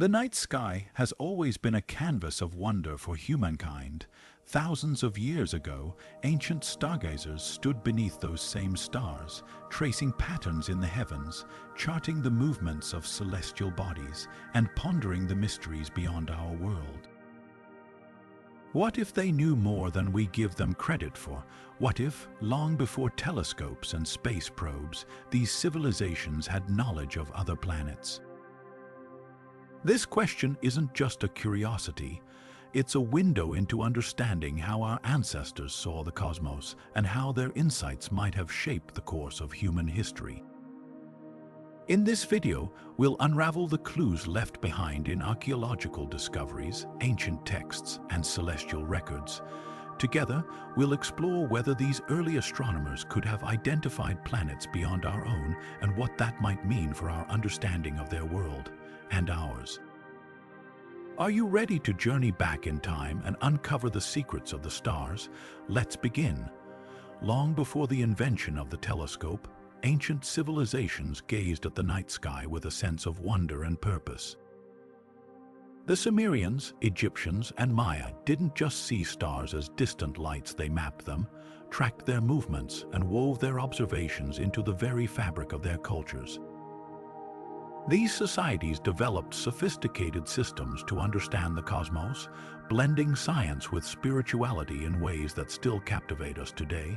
The night sky has always been a canvas of wonder for humankind. Thousands of years ago, ancient stargazers stood beneath those same stars, tracing patterns in the heavens, charting the movements of celestial bodies, and pondering the mysteries beyond our world. What if they knew more than we give them credit for? What if, long before telescopes and space probes, these civilizations had knowledge of other planets? This question isn't just a curiosity, it's a window into understanding how our ancestors saw the cosmos and how their insights might have shaped the course of human history. In this video, we'll unravel the clues left behind in archaeological discoveries, ancient texts, and celestial records. Together, we'll explore whether these early astronomers could have identified planets beyond our own and what that might mean for our understanding of their world and ours. Are you ready to journey back in time and uncover the secrets of the stars? Let's begin. Long before the invention of the telescope, ancient civilizations gazed at the night sky with a sense of wonder and purpose. The Sumerians, Egyptians, and Maya didn't just see stars as distant lights. They mapped them, tracked their movements, and wove their observations into the very fabric of their cultures. These societies developed sophisticated systems to understand the cosmos, blending science with spirituality in ways that still captivate us today.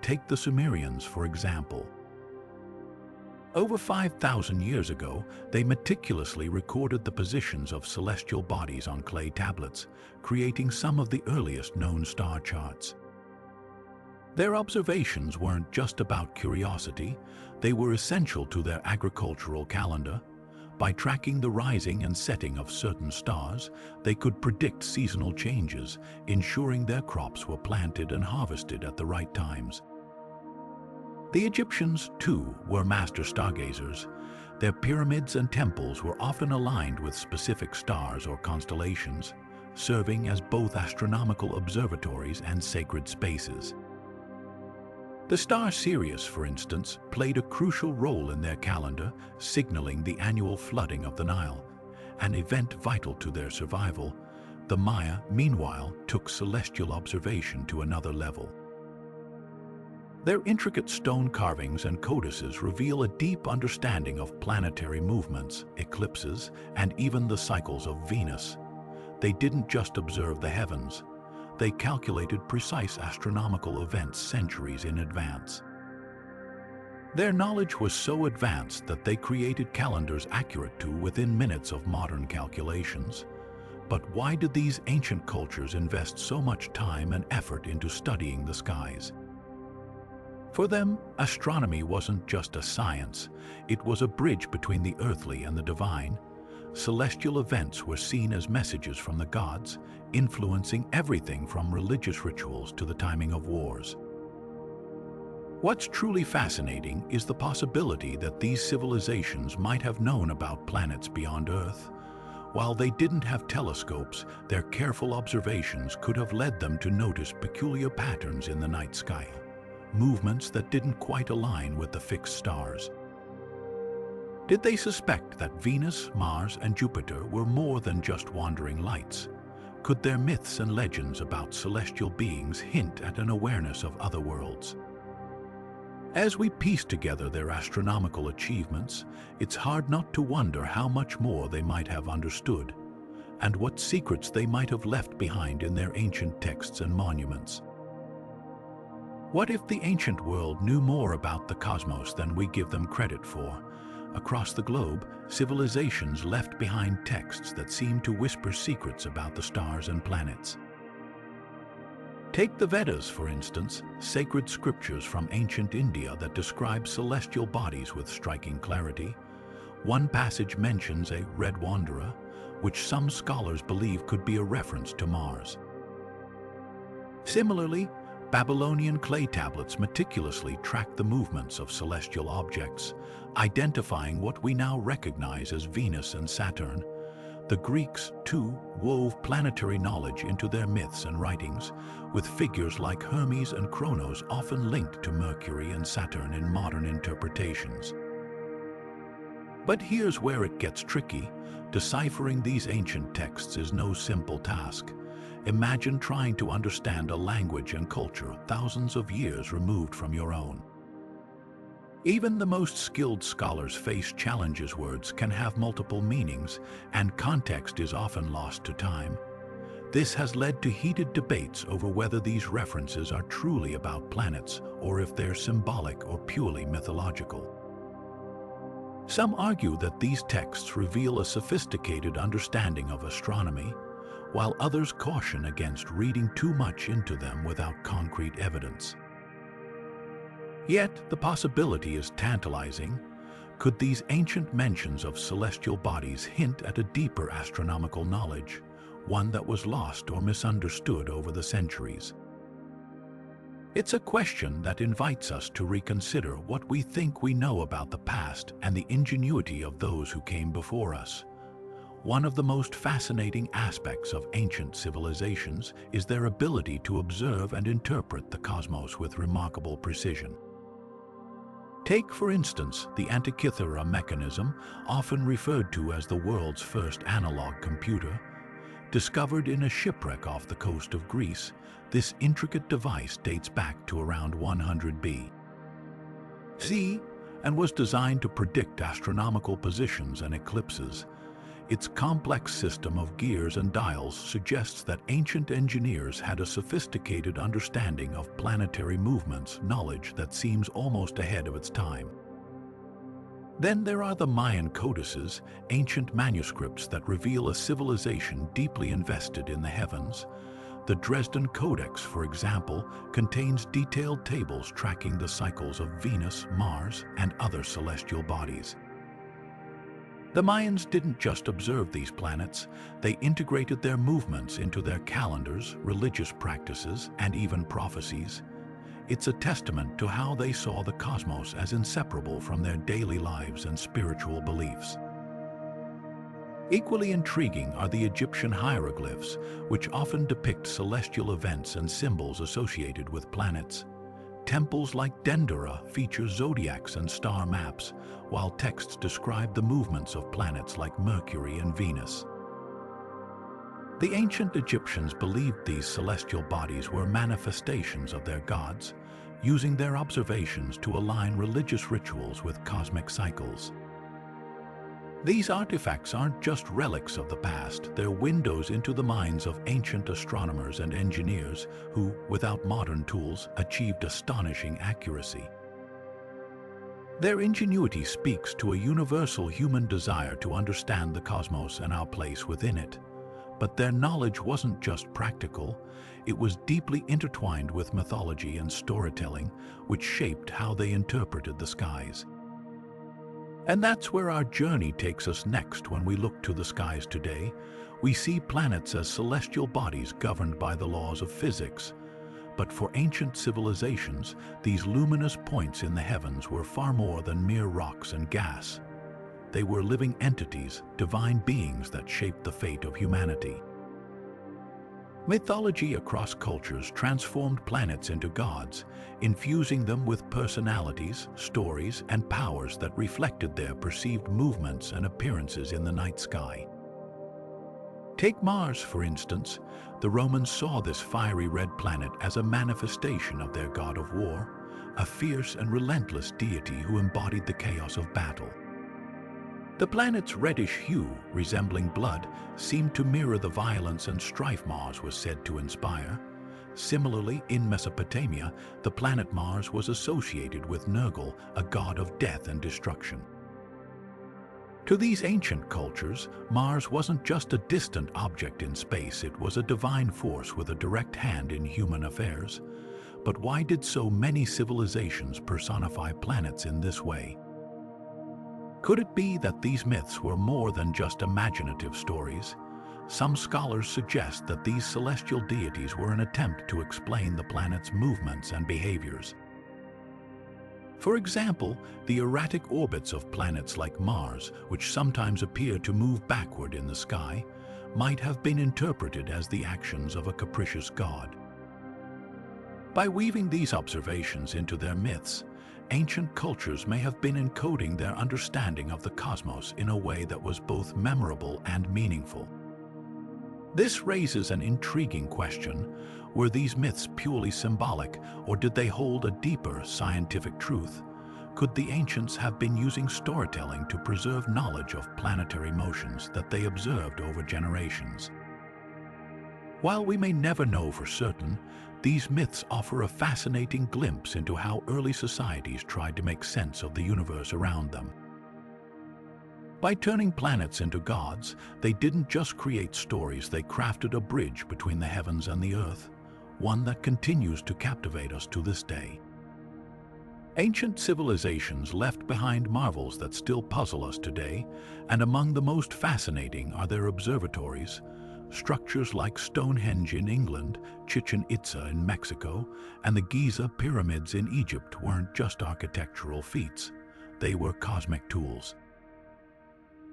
Take the Sumerians, for example. Over 5,000 years ago, they meticulously recorded the positions of celestial bodies on clay tablets, creating some of the earliest known star charts. Their observations weren't just about curiosity, they were essential to their agricultural calendar. By tracking the rising and setting of certain stars, they could predict seasonal changes, ensuring their crops were planted and harvested at the right times. The Egyptians, too, were master stargazers. Their pyramids and temples were often aligned with specific stars or constellations, serving as both astronomical observatories and sacred spaces. The star Sirius, for instance, played a crucial role in their calendar, signaling the annual flooding of the Nile, an event vital to their survival. The Maya, meanwhile, took celestial observation to another level. Their intricate stone carvings and codices reveal a deep understanding of planetary movements, eclipses, and even the cycles of Venus. They didn't just observe the heavens. They calculated precise astronomical events centuries in advance. Their knowledge was so advanced that they created calendars accurate to within minutes of modern calculations. But why did these ancient cultures invest so much time and effort into studying the skies? For them, astronomy wasn't just a science, it was a bridge between the earthly and the divine. Celestial events were seen as messages from the gods, influencing everything from religious rituals to the timing of wars. What's truly fascinating is the possibility that these civilizations might have known about planets beyond Earth. While they didn't have telescopes, their careful observations could have led them to notice peculiar patterns in the night sky, movements that didn't quite align with the fixed stars. Did they suspect that Venus, Mars, and Jupiter were more than just wandering lights? Could their myths and legends about celestial beings hint at an awareness of other worlds? As we piece together their astronomical achievements, it's hard not to wonder how much more they might have understood, and what secrets they might have left behind in their ancient texts and monuments. What if the ancient world knew more about the cosmos than we give them credit for? Across the globe, civilizations left behind texts that seem to whisper secrets about the stars and planets. Take the Vedas, for instance, sacred scriptures from ancient India that describe celestial bodies with striking clarity. One passage mentions a red wanderer, which some scholars believe could be a reference to Mars. Similarly, Babylonian clay tablets meticulously tracked the movements of celestial objects, identifying what we now recognize as Venus and Saturn. The Greeks, too, wove planetary knowledge into their myths and writings, with figures like Hermes and Kronos often linked to Mercury and Saturn in modern interpretations. But here's where it gets tricky. Deciphering these ancient texts is no simple task. Imagine trying to understand a language and culture thousands of years removed from your own. Even the most skilled scholars face challenges. Words can have multiple meanings, and context is often lost to time. This has led to heated debates over whether these references are truly about planets or if they're symbolic or purely mythological. Some argue that these texts reveal a sophisticated understanding of astronomy, while others caution against reading too much into them without concrete evidence. Yet, the possibility is tantalizing. Could these ancient mentions of celestial bodies hint at a deeper astronomical knowledge, one that was lost or misunderstood over the centuries? It's a question that invites us to reconsider what we think we know about the past and the ingenuity of those who came before us. One of the most fascinating aspects of ancient civilizations is their ability to observe and interpret the cosmos with remarkable precision. Take, for instance, the Antikythera mechanism, often referred to as the world's first analog computer. Discovered in a shipwreck off the coast of Greece, this intricate device dates back to around 100 BC and was designed to predict astronomical positions and eclipses. Its complex system of gears and dials suggests that ancient engineers had a sophisticated understanding of planetary movements, knowledge that seems almost ahead of its time. Then there are the Mayan codices, ancient manuscripts that reveal a civilization deeply invested in the heavens. The Dresden Codex, for example, contains detailed tables tracking the cycles of Venus, Mars, and other celestial bodies. The Mayans didn't just observe these planets, they integrated their movements into their calendars, religious practices, and even prophecies. It's a testament to how they saw the cosmos as inseparable from their daily lives and spiritual beliefs. Equally intriguing are the Egyptian hieroglyphs, which often depict celestial events and symbols associated with planets. Temples like Dendera feature zodiacs and star maps, while texts describe the movements of planets like Mercury and Venus. The ancient Egyptians believed these celestial bodies were manifestations of their gods, using their observations to align religious rituals with cosmic cycles. These artifacts aren't just relics of the past, they're windows into the minds of ancient astronomers and engineers who, without modern tools, achieved astonishing accuracy. Their ingenuity speaks to a universal human desire to understand the cosmos and our place within it. But their knowledge wasn't just practical, it was deeply intertwined with mythology and storytelling, which shaped how they interpreted the skies. And that's where our journey takes us next. When we look to the skies today, we see planets as celestial bodies governed by the laws of physics. But for ancient civilizations, these luminous points in the heavens were far more than mere rocks and gas. They were living entities, divine beings that shaped the fate of humanity. Mythology across cultures transformed planets into gods, infusing them with personalities, stories, and powers that reflected their perceived movements and appearances in the night sky. Take Mars, for instance. The Romans saw this fiery red planet as a manifestation of their god of war, a fierce and relentless deity who embodied the chaos of battle. The planet's reddish hue, resembling blood, seemed to mirror the violence and strife Mars was said to inspire. Similarly, in Mesopotamia, the planet Mars was associated with Nergal, a god of death and destruction. To these ancient cultures, Mars wasn't just a distant object in space, it was a divine force with a direct hand in human affairs. But why did so many civilizations personify planets in this way? Could it be that these myths were more than just imaginative stories? Some scholars suggest that these celestial deities were an attempt to explain the planet's movements and behaviors. For example, the erratic orbits of planets like Mars, which sometimes appear to move backward in the sky, might have been interpreted as the actions of a capricious god. By weaving these observations into their myths, ancient cultures may have been encoding their understanding of the cosmos in a way that was both memorable and meaningful. This raises an intriguing question. Were these myths purely symbolic, or did they hold a deeper scientific truth? Could the ancients have been using storytelling to preserve knowledge of planetary motions that they observed over generations? While we may never know for certain, these myths offer a fascinating glimpse into how early societies tried to make sense of the universe around them. By turning planets into gods, they didn't just create stories, they crafted a bridge between the heavens and the earth, one that continues to captivate us to this day. Ancient civilizations left behind marvels that still puzzle us today, and among the most fascinating are their observatories. Structures like Stonehenge in England, Chichen Itza in Mexico, and the Giza pyramids in Egypt weren't just architectural feats, they were cosmic tools.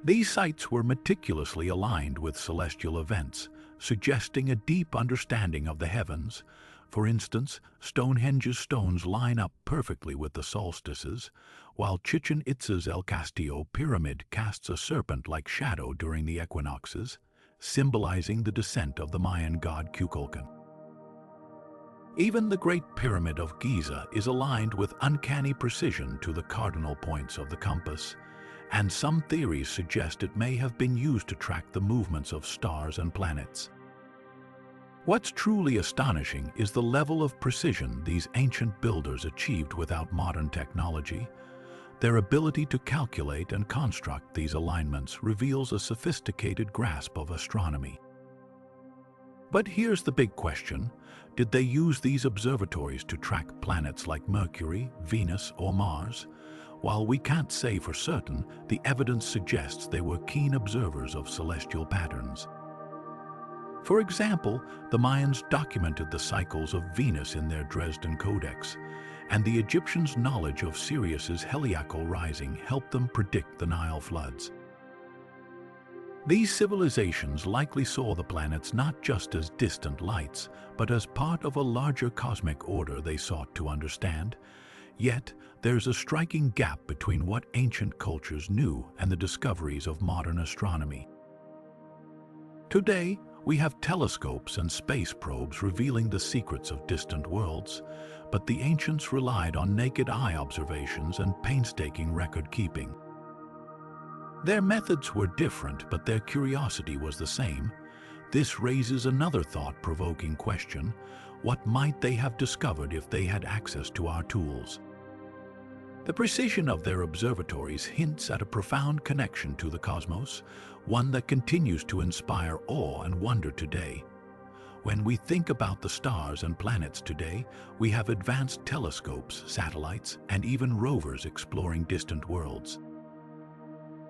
These sites were meticulously aligned with celestial events, suggesting a deep understanding of the heavens. For instance, Stonehenge's stones line up perfectly with the solstices, while Chichen Itza's El Castillo pyramid casts a serpent-like shadow during the equinoxes, symbolizing the descent of the Mayan god Kukulkan. Even the Great Pyramid of Giza is aligned with uncanny precision to the cardinal points of the compass, and some theories suggest it may have been used to track the movements of stars and planets. What's truly astonishing is the level of precision these ancient builders achieved without modern technology. Their ability to calculate and construct these alignments reveals a sophisticated grasp of astronomy. But here's the big question: did they use these observatories to track planets like Mercury, Venus, or Mars? While we can't say for certain, the evidence suggests they were keen observers of celestial patterns. For example, the Mayans documented the cycles of Venus in their Dresden Codex, and the Egyptians' knowledge of Sirius's heliacal rising helped them predict the Nile floods. These civilizations likely saw the planets not just as distant lights, but as part of a larger cosmic order they sought to understand. Yet, there's a striking gap between what ancient cultures knew and the discoveries of modern astronomy. Today, we have telescopes and space probes revealing the secrets of distant worlds, but the ancients relied on naked eye observations and painstaking record-keeping. Their methods were different, but their curiosity was the same. This raises another thought-provoking question: what might they have discovered if they had access to our tools? The precision of their observatories hints at a profound connection to the cosmos, one that continues to inspire awe and wonder today. When we think about the stars and planets today, we have advanced telescopes, satellites, and even rovers exploring distant worlds.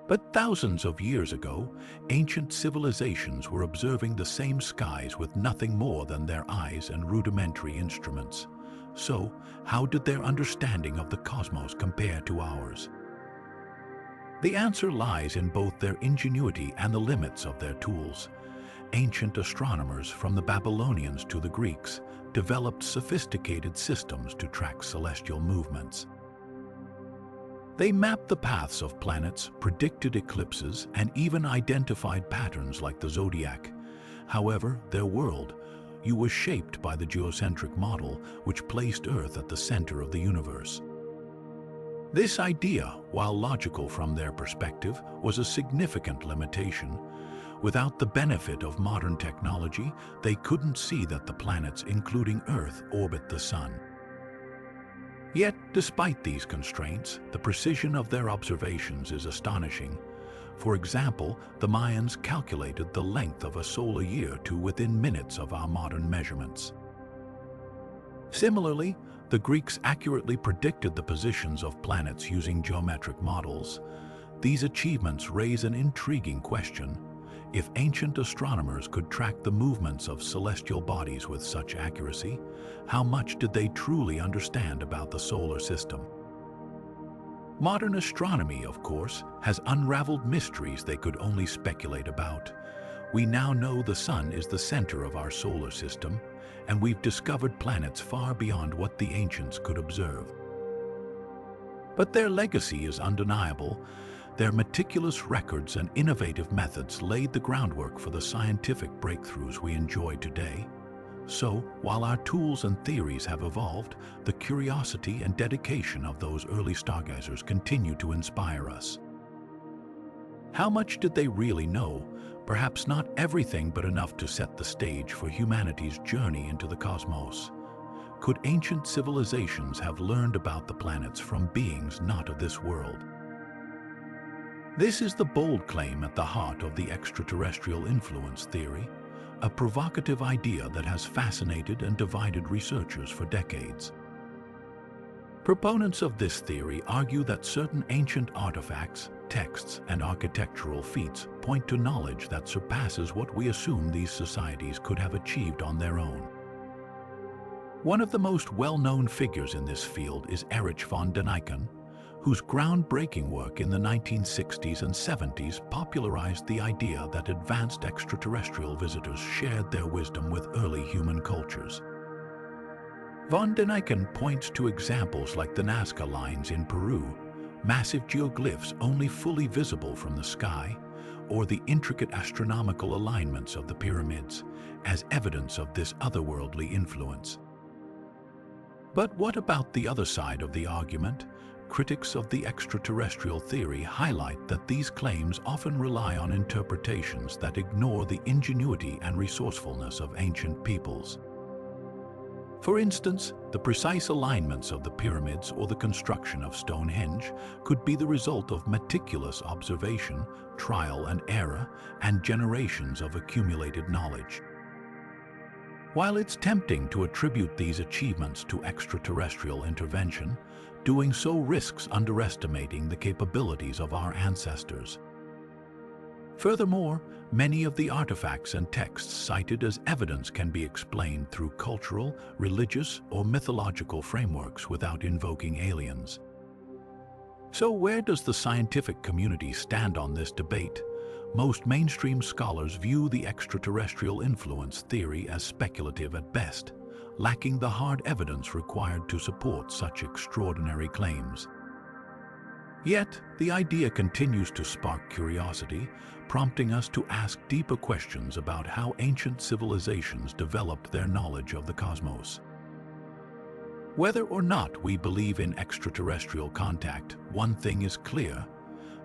But thousands of years ago, ancient civilizations were observing the same skies with nothing more than their eyes and rudimentary instruments. So, how did their understanding of the cosmos compare to ours? The answer lies in both their ingenuity and the limits of their tools. Ancient astronomers, from the Babylonians to the Greeks, developed sophisticated systems to track celestial movements. They mapped the paths of planets, predicted eclipses, and even identified patterns like the zodiac. However, their world was shaped by the geocentric model, which placed Earth at the center of the universe. This idea, while logical from their perspective, was a significant limitation. Without the benefit of modern technology, they couldn't see that the planets, including Earth, orbit the Sun. Yet, despite these constraints, the precision of their observations is astonishing. For example, the Mayans calculated the length of a solar year to within minutes of our modern measurements. Similarly, the Greeks accurately predicted the positions of planets using geometric models. These achievements raise an intriguing question. If ancient astronomers could track the movements of celestial bodies with such accuracy, how much did they truly understand about the solar system? Modern astronomy, of course, has unraveled mysteries they could only speculate about. We now know the Sun is the center of our solar system, and we've discovered planets far beyond what the ancients could observe. But their legacy is undeniable. Their meticulous records and innovative methods laid the groundwork for the scientific breakthroughs we enjoy today. So, while our tools and theories have evolved, the curiosity and dedication of those early stargazers continue to inspire us. How much did they really know? Perhaps not everything, but enough to set the stage for humanity's journey into the cosmos. Could ancient civilizations have learned about the planets from beings not of this world? This is the bold claim at the heart of the extraterrestrial influence theory, a provocative idea that has fascinated and divided researchers for decades. Proponents of this theory argue that certain ancient artifacts, texts, and architectural feats point to knowledge that surpasses what we assume these societies could have achieved on their own. One of the most well-known figures in this field is Erich von Däniken, whose groundbreaking work in the 1960s and 70s popularized the idea that advanced extraterrestrial visitors shared their wisdom with early human cultures. Von Däniken points to examples like the Nazca lines in Peru, massive geoglyphs only fully visible from the sky, or the intricate astronomical alignments of the pyramids, as evidence of this otherworldly influence. But what about the other side of the argument? Critics of the extraterrestrial theory highlight that these claims often rely on interpretations that ignore the ingenuity and resourcefulness of ancient peoples. For instance, the precise alignments of the pyramids or the construction of Stonehenge could be the result of meticulous observation, trial and error, and generations of accumulated knowledge. While it's tempting to attribute these achievements to extraterrestrial intervention, doing so risks underestimating the capabilities of our ancestors. Furthermore, many of the artifacts and texts cited as evidence can be explained through cultural, religious, or mythological frameworks without invoking aliens. So where does the scientific community stand on this debate? Most mainstream scholars view the extraterrestrial influence theory as speculative at best, lacking the hard evidence required to support such extraordinary claims. Yet, the idea continues to spark curiosity, prompting us to ask deeper questions about how ancient civilizations developed their knowledge of the cosmos. Whether or not we believe in extraterrestrial contact, one thing is clear: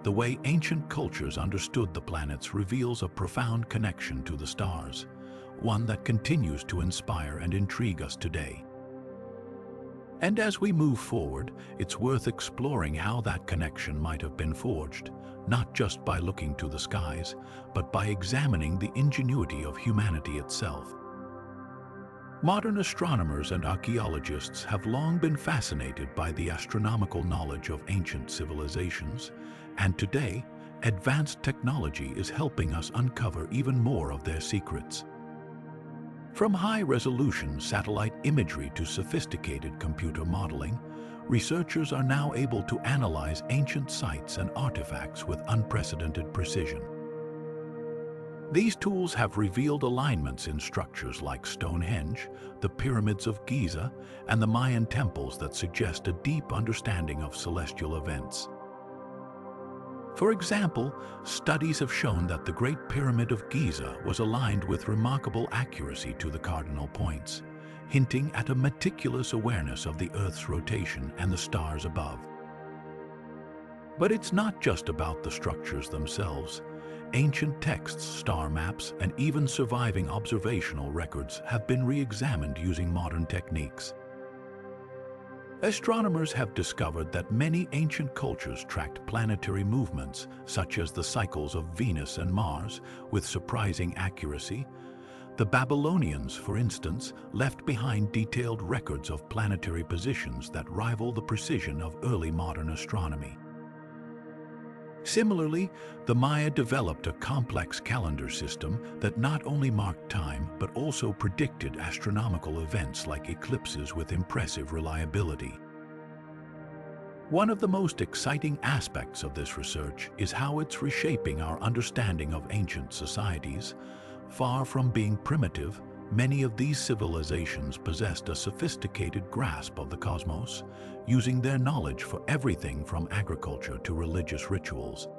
the way ancient cultures understood the planets reveals a profound connection to the stars, one that continues to inspire and intrigue us today. And as we move forward, it's worth exploring how that connection might have been forged, not just by looking to the skies, but by examining the ingenuity of humanity itself. Modern astronomers and archaeologists have long been fascinated by the astronomical knowledge of ancient civilizations, and today, advanced technology is helping us uncover even more of their secrets. From high-resolution satellite imagery to sophisticated computer modeling, researchers are now able to analyze ancient sites and artifacts with unprecedented precision. These tools have revealed alignments in structures like Stonehenge, the pyramids of Giza, and the Mayan temples that suggest a deep understanding of celestial events. For example, studies have shown that the Great Pyramid of Giza was aligned with remarkable accuracy to the cardinal points, hinting at a meticulous awareness of the Earth's rotation and the stars above. But it's not just about the structures themselves. Ancient texts, star maps, and even surviving observational records have been re-examined using modern techniques. Astronomers have discovered that many ancient cultures tracked planetary movements, such as the cycles of Venus and Mars, with surprising accuracy. The Babylonians, for instance, left behind detailed records of planetary positions that rival the precision of early modern astronomy. Similarly, the Maya developed a complex calendar system that not only marked time but also predicted astronomical events like eclipses with impressive reliability. One of the most exciting aspects of this research is how it's reshaping our understanding of ancient societies. Far from being primitive, Many of these civilizations possessed a sophisticated grasp of the cosmos, using their knowledge for everything from agriculture to religious rituals.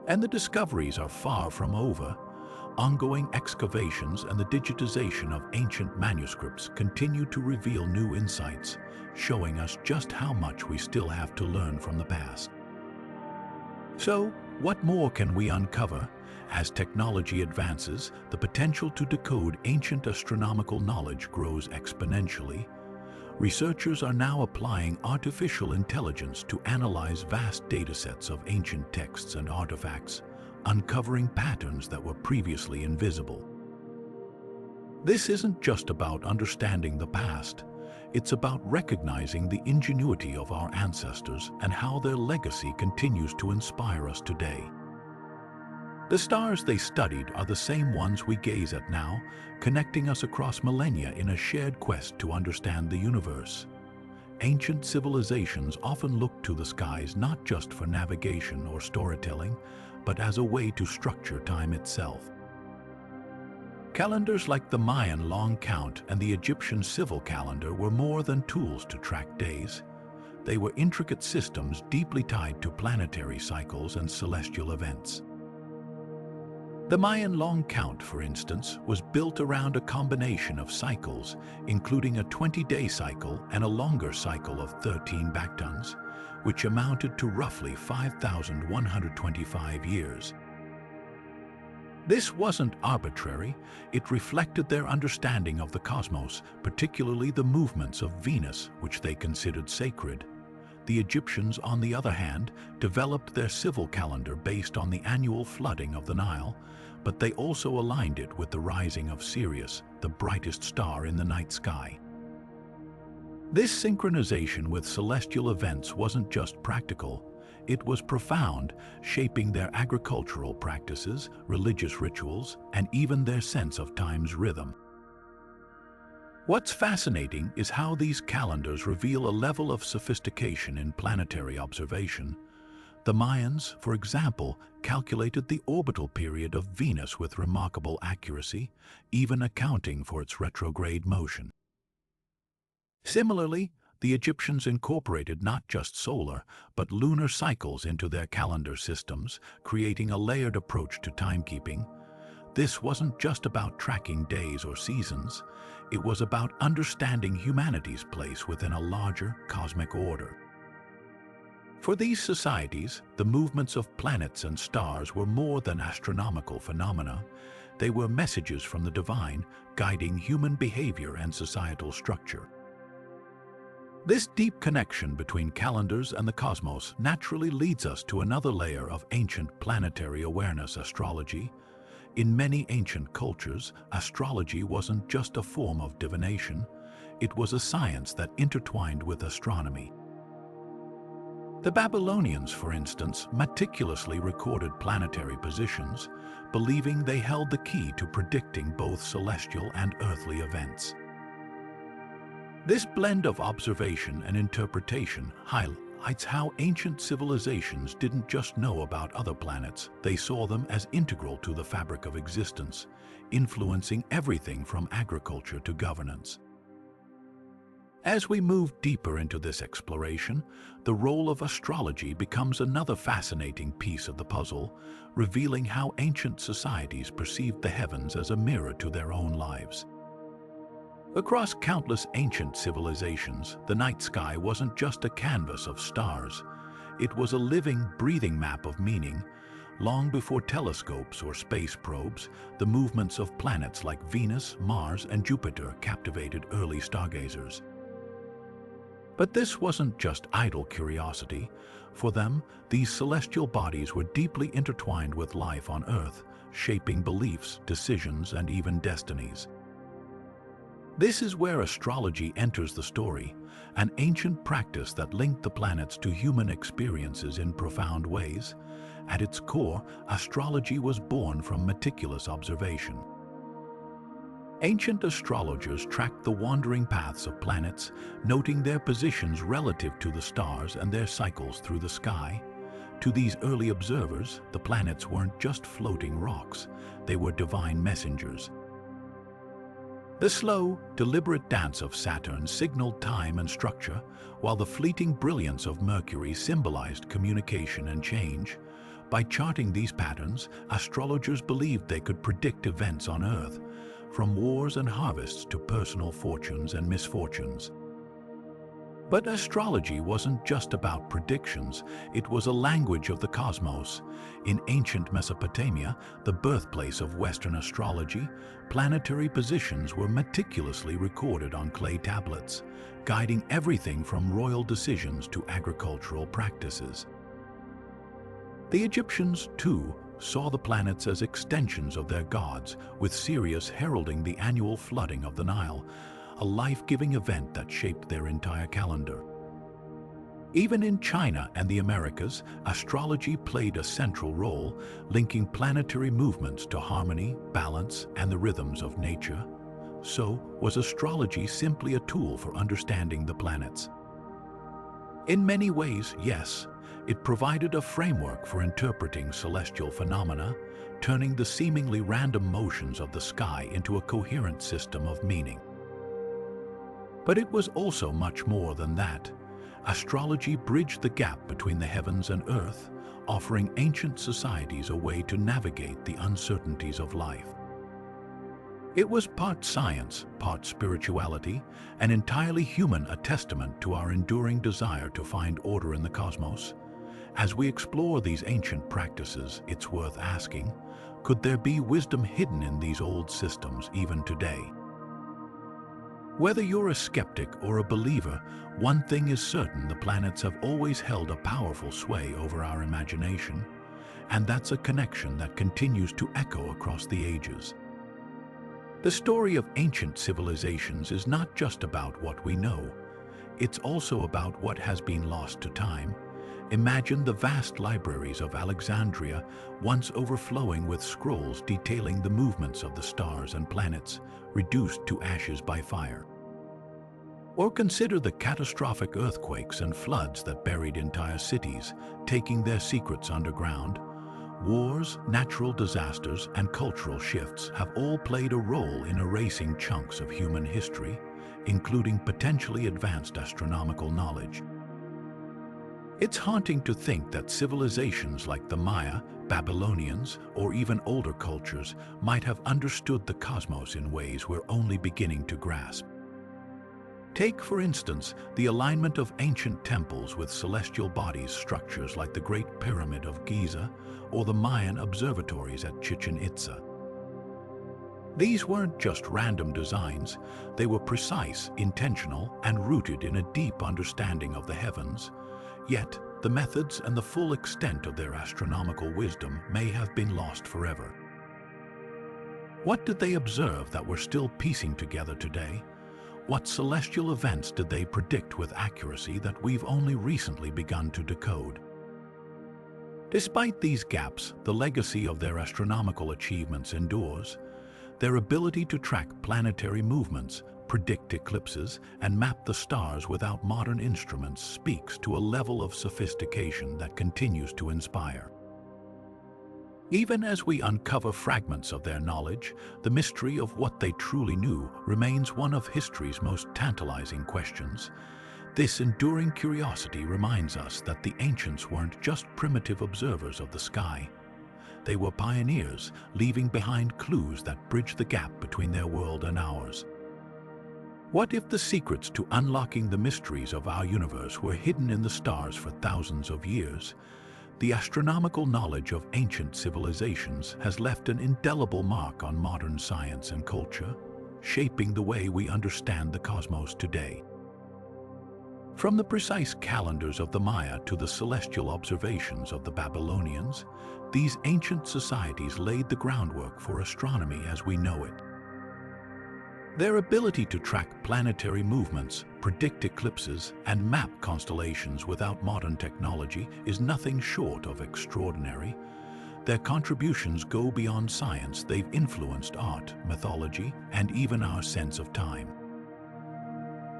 And the discoveries are far from over. Ongoing excavations and the digitization of ancient manuscripts continue to reveal new insights, showing us just how much we still have to learn from the past. So, what more can we uncover? As technology advances, the potential to decode ancient astronomical knowledge grows exponentially. Researchers are now applying artificial intelligence to analyze vast datasets of ancient texts and artifacts, uncovering patterns that were previously invisible. This isn't just about understanding the past. It's about recognizing the ingenuity of our ancestors and how their legacy continues to inspire us today. The stars they studied are the same ones we gaze at now, connecting us across millennia in a shared quest to understand the universe. Ancient civilizations often looked to the skies not just for navigation or storytelling, but as a way to structure time itself. Calendars like the Mayan long count and the Egyptian civil calendar were more than tools to track days. They were intricate systems deeply tied to planetary cycles and celestial events. The Mayan long count, for instance, was built around a combination of cycles, including a 20-day cycle and a longer cycle of 13 backtons, which amounted to roughly 5,125 years. This wasn't arbitrary. It reflected their understanding of the cosmos, particularly the movements of Venus, which they considered sacred. The Egyptians, on the other hand, developed their civil calendar based on the annual flooding of the Nile, but they also aligned it with the rising of Sirius, the brightest star in the night sky. This synchronization with celestial events wasn't just practical. It was profound, shaping their agricultural practices, religious rituals, and even their sense of time's rhythm. What's fascinating is how these calendars reveal a level of sophistication in planetary observation. The Mayans, for example, calculated the orbital period of Venus with remarkable accuracy, even accounting for its retrograde motion. Similarly, the Egyptians incorporated not just solar, but lunar cycles into their calendar systems, creating a layered approach to timekeeping. This wasn't just about tracking days or seasons. It was about understanding humanity's place within a larger cosmic order. For these societies, the movements of planets and stars were more than astronomical phenomena. They were messages from the divine, guiding human behavior and societal structure. This deep connection between calendars and the cosmos naturally leads us to another layer of ancient planetary awareness: astrology. In many ancient cultures, astrology wasn't just a form of divination. It was a science that intertwined with astronomy. The Babylonians, for instance, meticulously recorded planetary positions, believing they held the key to predicting both celestial and earthly events. This blend of observation and interpretation highlights how ancient civilizations didn't just know about other planets, they saw them as integral to the fabric of existence, influencing everything from agriculture to governance. As we move deeper into this exploration, the role of astrology becomes another fascinating piece of the puzzle, revealing how ancient societies perceived the heavens as a mirror to their own lives. Across countless ancient civilizations, the night sky wasn't just a canvas of stars. It was a living, breathing map of meaning. Long before telescopes or space probes, the movements of planets like Venus, Mars, and Jupiter captivated early stargazers. But this wasn't just idle curiosity. For them, these celestial bodies were deeply intertwined with life on Earth, shaping beliefs, decisions, and even destinies. This is where astrology enters the story, an ancient practice that linked the planets to human experiences in profound ways. At its core, astrology was born from meticulous observation. Ancient astrologers tracked the wandering paths of planets, noting their positions relative to the stars and their cycles through the sky. To these early observers, the planets weren't just floating rocks, they were divine messengers. The slow, deliberate dance of Saturn signaled time and structure, while the fleeting brilliance of Mercury symbolized communication and change. By charting these patterns, astrologers believed they could predict events on Earth, from wars and harvests to personal fortunes and misfortunes. But astrology wasn't just about predictions, it was a language of the cosmos. In ancient Mesopotamia, the birthplace of Western astrology, planetary positions were meticulously recorded on clay tablets, guiding everything from royal decisions to agricultural practices. The Egyptians, too, saw the planets as extensions of their gods, with Sirius heralding the annual flooding of the Nile, a life-giving event that shaped their entire calendar. Even in China and the Americas, astrology played a central role, linking planetary movements to harmony, balance, and the rhythms of nature. So, was astrology simply a tool for understanding the planets? In many ways, yes. It provided a framework for interpreting celestial phenomena, turning the seemingly random motions of the sky into a coherent system of meaning. But it was also much more than that. Astrology bridged the gap between the heavens and earth, offering ancient societies a way to navigate the uncertainties of life. It was part science, part spirituality, and entirely human, a testament to our enduring desire to find order in the cosmos. As we explore these ancient practices, it's worth asking, could there be wisdom hidden in these old systems even today? Whether you're a skeptic or a believer, one thing is certain: the planets have always held a powerful sway over our imagination, and that's a connection that continues to echo across the ages. The story of ancient civilizations is not just about what we know, it's also about what has been lost to time. Imagine the vast libraries of Alexandria, once overflowing with scrolls detailing the movements of the stars and planets, reduced to ashes by fire. Or consider the catastrophic earthquakes and floods that buried entire cities, taking their secrets underground. Wars, natural disasters, and cultural shifts have all played a role in erasing chunks of human history, including potentially advanced astronomical knowledge. It's haunting to think that civilizations like the Maya, Babylonians, or even older cultures might have understood the cosmos in ways we're only beginning to grasp. Take, for instance, the alignment of ancient temples with celestial bodies, structures like the Great Pyramid of Giza or the Mayan observatories at Chichen Itza. These weren't just random designs, they were precise, intentional, and rooted in a deep understanding of the heavens. Yet, the methods and the full extent of their astronomical wisdom may have been lost forever. What did they observe that we're still piecing together today? What celestial events did they predict with accuracy that we've only recently begun to decode? Despite these gaps, the legacy of their astronomical achievements endures. Their ability to track planetary movements, predict eclipses, and map the stars without modern instruments speaks to a level of sophistication that continues to inspire. Even as we uncover fragments of their knowledge, the mystery of what they truly knew remains one of history's most tantalizing questions. This enduring curiosity reminds us that the ancients weren't just primitive observers of the sky. They were pioneers, leaving behind clues that bridge the gap between their world and ours. What if the secrets to unlocking the mysteries of our universe were hidden in the stars for thousands of years? The astronomical knowledge of ancient civilizations has left an indelible mark on modern science and culture, shaping the way we understand the cosmos today. From the precise calendars of the Maya to the celestial observations of the Babylonians, these ancient societies laid the groundwork for astronomy as we know it. Their ability to track planetary movements, predict eclipses, and map constellations without modern technology is nothing short of extraordinary. Their contributions go beyond science. They've influenced art, mythology, and even our sense of time.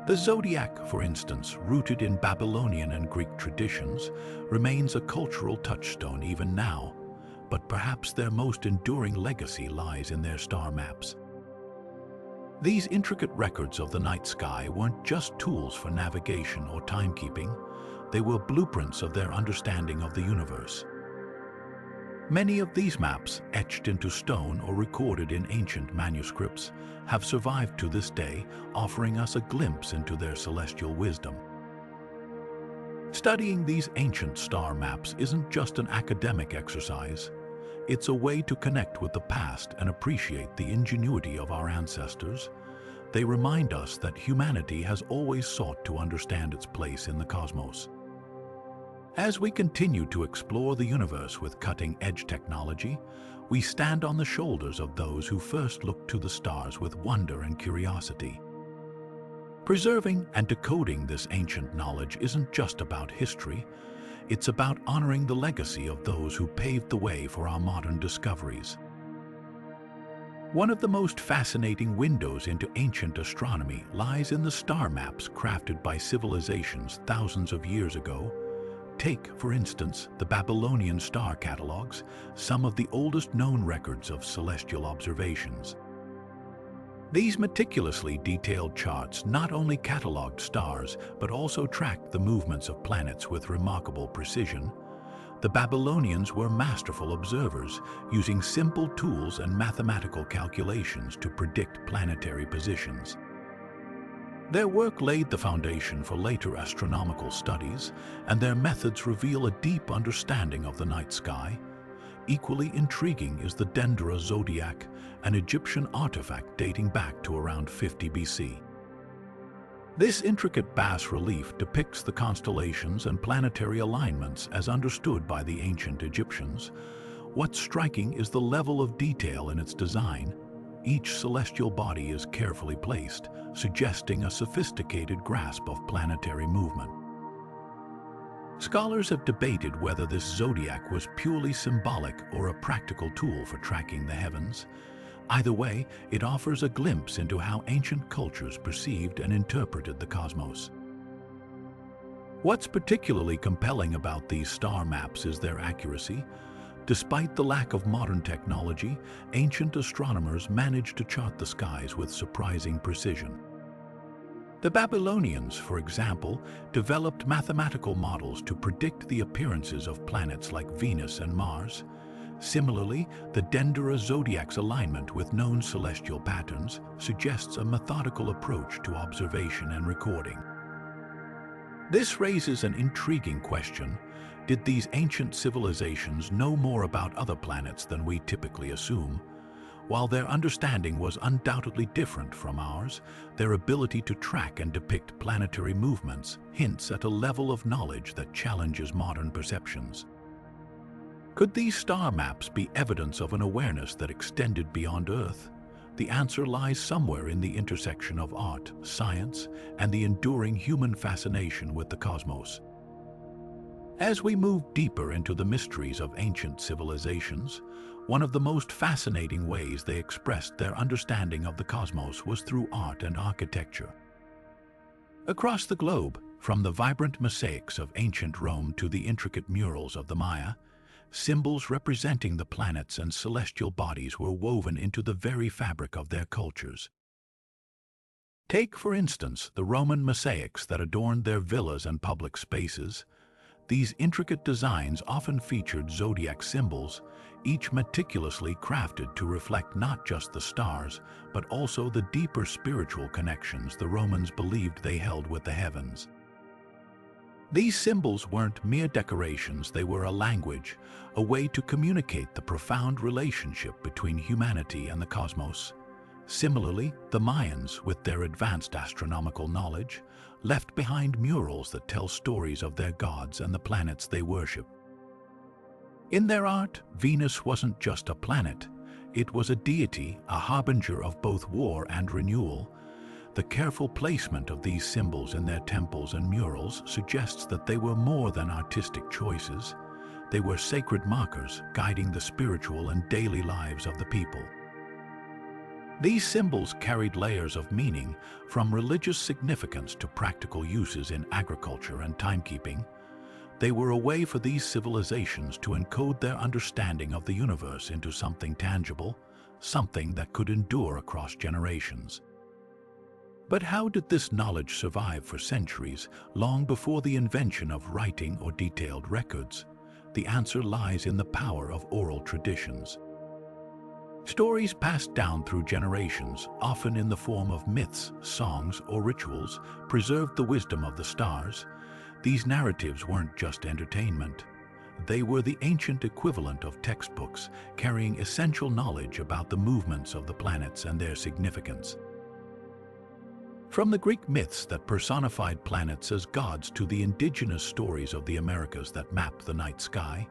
The zodiac, for instance, rooted in Babylonian and Greek traditions, remains a cultural touchstone even now, but perhaps their most enduring legacy lies in their star maps. These intricate records of the night sky weren't just tools for navigation or timekeeping, they were blueprints of their understanding of the universe. Many of these maps, etched into stone or recorded in ancient manuscripts, have survived to this day, offering us a glimpse into their celestial wisdom. Studying these ancient star maps isn't just an academic exercise. It's a way to connect with the past and appreciate the ingenuity of our ancestors. They remind us that humanity has always sought to understand its place in the cosmos. As we continue to explore the universe with cutting-edge technology, we stand on the shoulders of those who first looked to the stars with wonder and curiosity. Preserving and decoding this ancient knowledge isn't just about history, it's about honoring the legacy of those who paved the way for our modern discoveries. One of the most fascinating windows into ancient astronomy lies in the star maps crafted by civilizations thousands of years ago. Take, for instance, the Babylonian star catalogues, some of the oldest known records of celestial observations. These meticulously detailed charts not only catalogued stars, but also tracked the movements of planets with remarkable precision. The Babylonians were masterful observers, using simple tools and mathematical calculations to predict planetary positions. Their work laid the foundation for later astronomical studies, and their methods reveal a deep understanding of the night sky. Equally intriguing is the Dendera zodiac, an Egyptian artifact dating back to around 50 BC. This intricate bas-relief depicts the constellations and planetary alignments as understood by the ancient Egyptians. What's striking is the level of detail in its design. Each celestial body is carefully placed, suggesting a sophisticated grasp of planetary movement. Scholars have debated whether this zodiac was purely symbolic or a practical tool for tracking the heavens. Either way, it offers a glimpse into how ancient cultures perceived and interpreted the cosmos. What's particularly compelling about these star maps is their accuracy. Despite the lack of modern technology, ancient astronomers managed to chart the skies with surprising precision. The Babylonians, for example, developed mathematical models to predict the appearances of planets like Venus and Mars. Similarly, the Dendera zodiac's alignment with known celestial patterns suggests a methodical approach to observation and recording. This raises an intriguing question. Did these ancient civilizations know more about other planets than we typically assume? While their understanding was undoubtedly different from ours, their ability to track and depict planetary movements hints at a level of knowledge that challenges modern perceptions. Could these star maps be evidence of an awareness that extended beyond Earth? The answer lies somewhere in the intersection of art, science, and the enduring human fascination with the cosmos. As we move deeper into the mysteries of ancient civilizations, one of the most fascinating ways they expressed their understanding of the cosmos was through art and architecture. Across the globe, from the vibrant mosaics of ancient Rome to the intricate murals of the Maya, symbols representing the planets and celestial bodies were woven into the very fabric of their cultures. Take, for instance, the Roman mosaics that adorned their villas and public spaces. These intricate designs often featured zodiac symbols, each meticulously crafted to reflect not just the stars, but also the deeper spiritual connections the Romans believed they held with the heavens. These symbols weren't mere decorations, they were a language, a way to communicate the profound relationship between humanity and the cosmos. Similarly, the Mayans, with their advanced astronomical knowledge, left behind murals that tell stories of their gods and the planets they worship. In their art, Venus wasn't just a planet. It was a deity, a harbinger of both war and renewal. The careful placement of these symbols in their temples and murals suggests that they were more than artistic choices. They were sacred markers guiding the spiritual and daily lives of the people. These symbols carried layers of meaning, from religious significance to practical uses in agriculture and timekeeping. They were a way for these civilizations to encode their understanding of the universe into something tangible, something that could endure across generations. But how did this knowledge survive for centuries, long before the invention of writing or detailed records? The answer lies in the power of oral traditions. Stories passed down through generations, often in the form of myths, songs, or rituals, preserved the wisdom of the stars. These narratives weren't just entertainment. They were the ancient equivalent of textbooks, carrying essential knowledge about the movements of the planets and their significance. From the Greek myths that personified planets as gods to the indigenous stories of the Americas that mapped the night sky,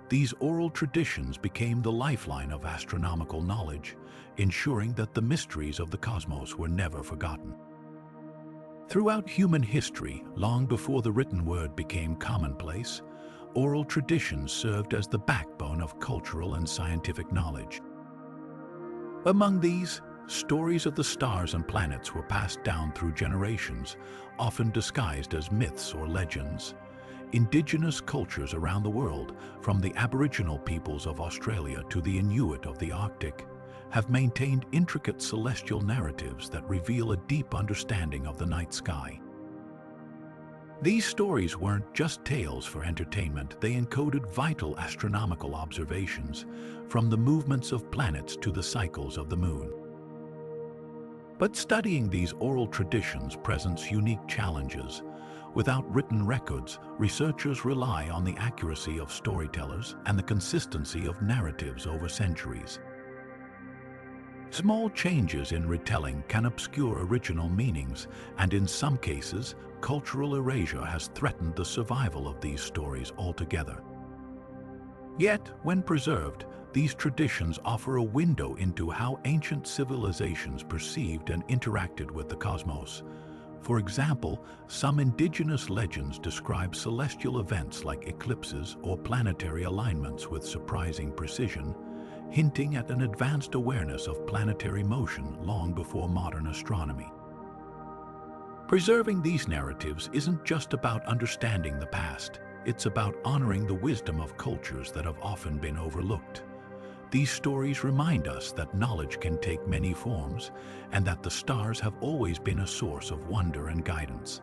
these oral traditions became the lifeline of astronomical knowledge, ensuring that the mysteries of the cosmos were never forgotten. Throughout human history, long before the written word became commonplace, oral traditions served as the backbone of cultural and scientific knowledge. Among these, stories of the stars and planets were passed down through generations, often disguised as myths or legends. Indigenous cultures around the world, from the Aboriginal peoples of Australia to the Inuit of the Arctic, have maintained intricate celestial narratives that reveal a deep understanding of the night sky. These stories weren't just tales for entertainment, they encoded vital astronomical observations, from the movements of planets to the cycles of the moon. But studying these oral traditions presents unique challenges. Without written records, researchers rely on the accuracy of storytellers and the consistency of narratives over centuries. Small changes in retelling can obscure original meanings, and in some cases, cultural erasure has threatened the survival of these stories altogether. Yet, when preserved, these traditions offer a window into how ancient civilizations perceived and interacted with the cosmos. For example, some indigenous legends describe celestial events like eclipses or planetary alignments with surprising precision, hinting at an advanced awareness of planetary motion long before modern astronomy. Preserving these narratives isn't just about understanding the past, it's about honoring the wisdom of cultures that have often been overlooked. These stories remind us that knowledge can take many forms, and that the stars have always been a source of wonder and guidance.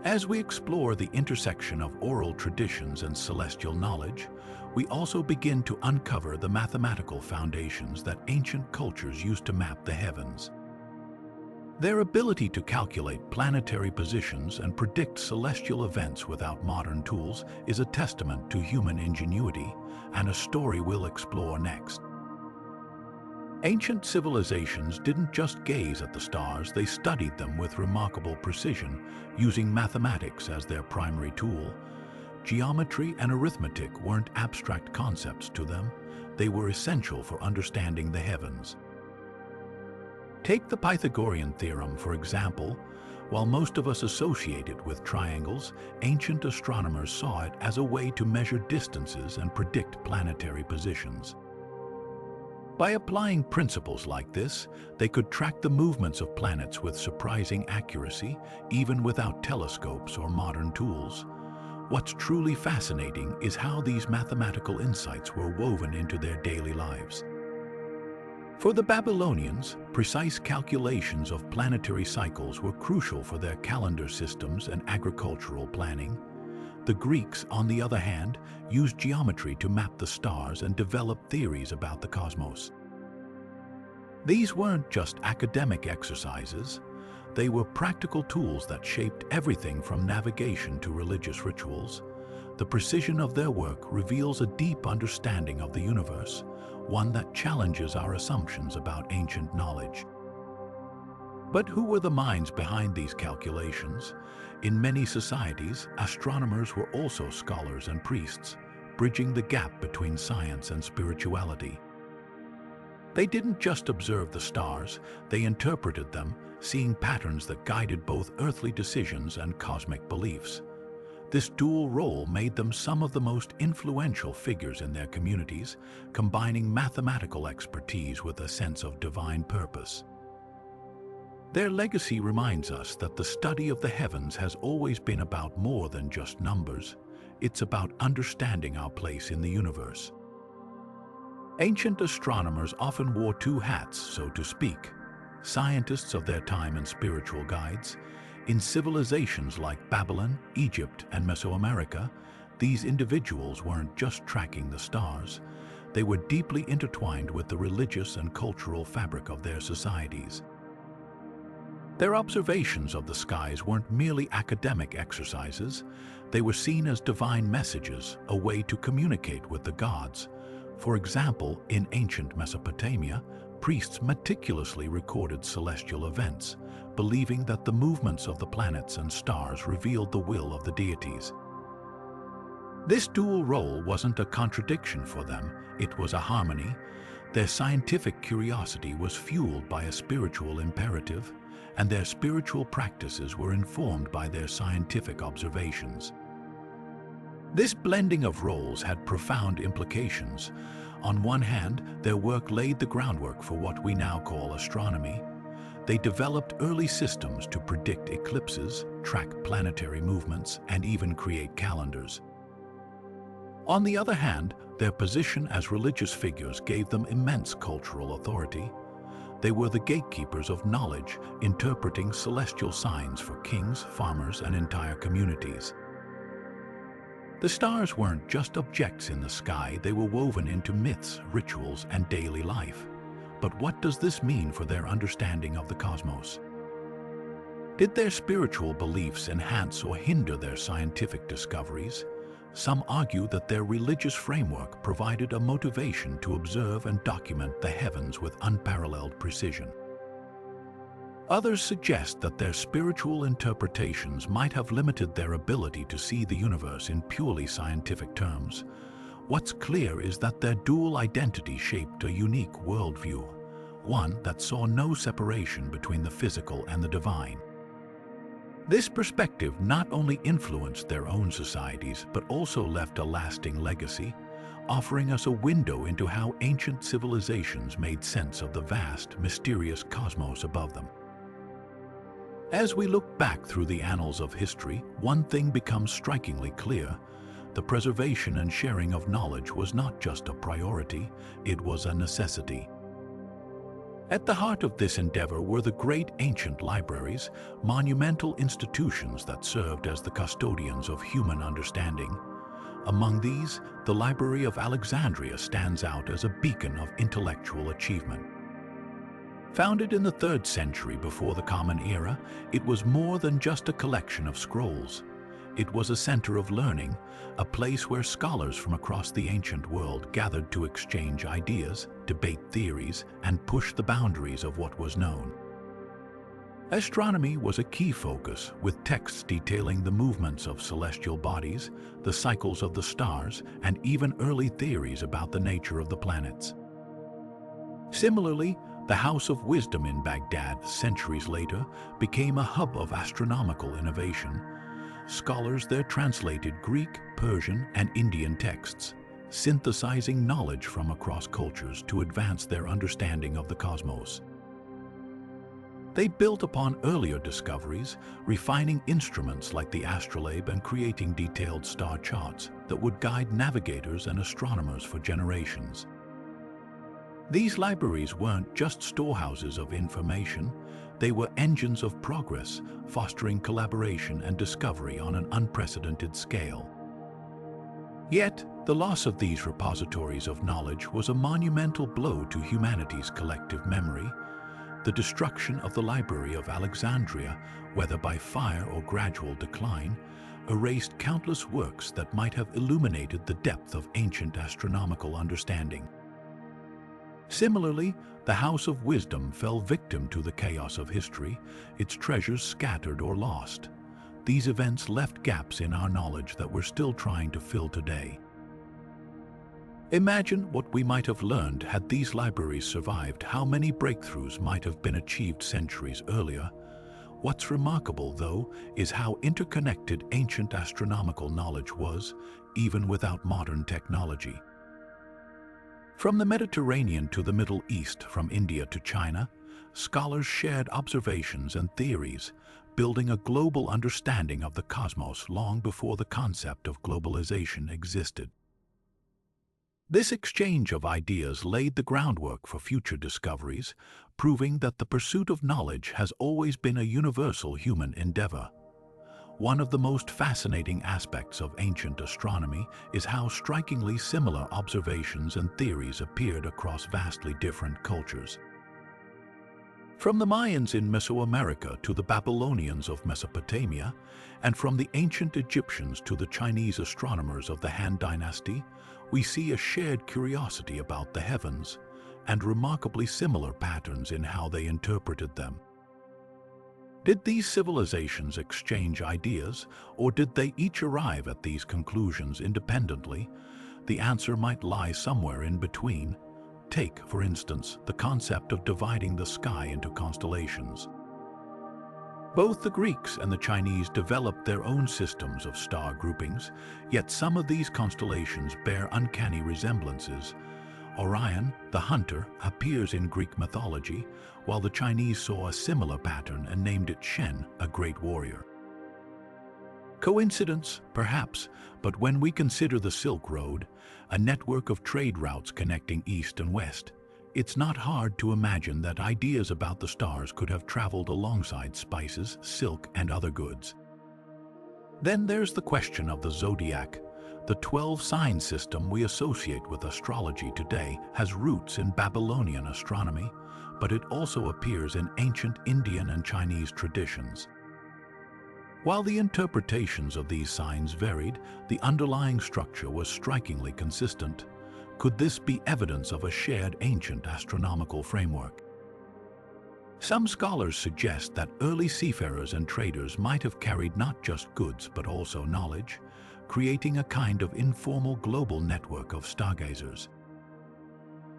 As we explore the intersection of oral traditions and celestial knowledge, we also begin to uncover the mathematical foundations that ancient cultures used to map the heavens. Their ability to calculate planetary positions and predict celestial events without modern tools is a testament to human ingenuity, and a story we'll explore next. Ancient civilizations didn't just gaze at the stars, they studied them with remarkable precision, using mathematics as their primary tool. Geometry and arithmetic weren't abstract concepts to them, they were essential for understanding the heavens. Take the Pythagorean theorem, for example. While most of us associate it with triangles, ancient astronomers saw it as a way to measure distances and predict planetary positions. By applying principles like this, they could track the movements of planets with surprising accuracy, even without telescopes or modern tools. What's truly fascinating is how these mathematical insights were woven into their daily lives. For the Babylonians, precise calculations of planetary cycles were crucial for their calendar systems and agricultural planning. The Greeks, on the other hand, used geometry to map the stars and develop theories about the cosmos. These weren't just academic exercises, they were practical tools that shaped everything from navigation to religious rituals. The precision of their work reveals a deep understanding of the universe, one that challenges our assumptions about ancient knowledge. But who were the minds behind these calculations? In many societies, astronomers were also scholars and priests, bridging the gap between science and spirituality. They didn't just observe the stars, they interpreted them, seeing patterns that guided both earthly decisions and cosmic beliefs. This dual role made them some of the most influential figures in their communities, combining mathematical expertise with a sense of divine purpose. Their legacy reminds us that the study of the heavens has always been about more than just numbers. It's about understanding our place in the universe. Ancient astronomers often wore two hats, so to speak. scientists of their time and spiritual guides. In civilizations like Babylon, Egypt, and Mesoamerica, these individuals weren't just tracking the stars. They were deeply intertwined with the religious and cultural fabric of their societies. Their observations of the skies weren't merely academic exercises. They were seen as divine messages, a way to communicate with the gods. For example, in ancient Mesopotamia, priests meticulously recorded celestial events, believing that the movements of the planets and stars revealed the will of the deities. This dual role wasn't a contradiction for them, it was a harmony. Their scientific curiosity was fueled by a spiritual imperative, and their spiritual practices were informed by their scientific observations. This blending of roles had profound implications. On one hand, their work laid the groundwork for what we now call astronomy. They developed early systems to predict eclipses, track planetary movements, and even create calendars. On the other hand, their position as religious figures gave them immense cultural authority. They were the gatekeepers of knowledge, interpreting celestial signs for kings, farmers, and entire communities. The stars weren't just objects in the sky, they were woven into myths, rituals, and daily life. But what does this mean for their understanding of the cosmos? Did their spiritual beliefs enhance or hinder their scientific discoveries? Some argue that their religious framework provided a motivation to observe and document the heavens with unparalleled precision. Others suggest that their spiritual interpretations might have limited their ability to see the universe in purely scientific terms. What's clear is that their dual identity shaped a unique worldview, one that saw no separation between the physical and the divine. This perspective not only influenced their own societies, but also left a lasting legacy, offering us a window into how ancient civilizations made sense of the vast, mysterious cosmos above them. As we look back through the annals of history, one thing becomes strikingly clear. The preservation and sharing of knowledge was not just a priority, it was a necessity. At the heart of this endeavor were the great ancient libraries, monumental institutions that served as the custodians of human understanding. Among these, the Library of Alexandria stands out as a beacon of intellectual achievement. Founded in the 3rd century before the Common Era, it was more than just a collection of scrolls. It was a center of learning, a place where scholars from across the ancient world gathered to exchange ideas, debate theories, and push the boundaries of what was known. Astronomy was a key focus, with texts detailing the movements of celestial bodies, the cycles of the stars, and even early theories about the nature of the planets. Similarly, the House of Wisdom in Baghdad, centuries later, became a hub of astronomical innovation. Scholars there translated Greek, Persian, and Indian texts, synthesizing knowledge from across cultures to advance their understanding of the cosmos. They built upon earlier discoveries, refining instruments like the astrolabe and creating detailed star charts that would guide navigators and astronomers for generations. These libraries weren't just storehouses of information, they were engines of progress, fostering collaboration and discovery on an unprecedented scale. Yet, the loss of these repositories of knowledge was a monumental blow to humanity's collective memory. The destruction of the Library of Alexandria, whether by fire or gradual decline, erased countless works that might have illuminated the depth of ancient astronomical understanding. Similarly, the House of Wisdom fell victim to the chaos of history, its treasures scattered or lost. These events left gaps in our knowledge that we're still trying to fill today. Imagine what we might have learned had these libraries survived, how many breakthroughs might have been achieved centuries earlier. What's remarkable, though, is how interconnected ancient astronomical knowledge was, even without modern technology. From the Mediterranean to the Middle East, from India to China, scholars shared observations and theories, building a global understanding of the cosmos long before the concept of globalization existed. This exchange of ideas laid the groundwork for future discoveries, proving that the pursuit of knowledge has always been a universal human endeavor. One of the most fascinating aspects of ancient astronomy is how strikingly similar observations and theories appeared across vastly different cultures. From the Mayans in Mesoamerica to the Babylonians of Mesopotamia, and from the ancient Egyptians to the Chinese astronomers of the Han Dynasty, we see a shared curiosity about the heavens and remarkably similar patterns in how they interpreted them. Did these civilizations exchange ideas, or did they each arrive at these conclusions independently? The answer might lie somewhere in between. Take, for instance, the concept of dividing the sky into constellations. Both the Greeks and the Chinese developed their own systems of star groupings, yet some of these constellations bear uncanny resemblances. Orion, the hunter, appears in Greek mythology, while the Chinese saw a similar pattern and named it Shen, a great warrior. Coincidence? Perhaps, but when we consider the Silk Road, a network of trade routes connecting east and west, it's not hard to imagine that ideas about the stars could have traveled alongside spices, silk, and other goods. Then there's the question of the zodiac. The 12-sign system we associate with astrology today has roots in Babylonian astronomy, but it also appears in ancient Indian and Chinese traditions. While the interpretations of these signs varied, the underlying structure was strikingly consistent. Could this be evidence of a shared ancient astronomical framework? Some scholars suggest that early seafarers and traders might have carried not just goods but also knowledge, creating a kind of informal global network of stargazers.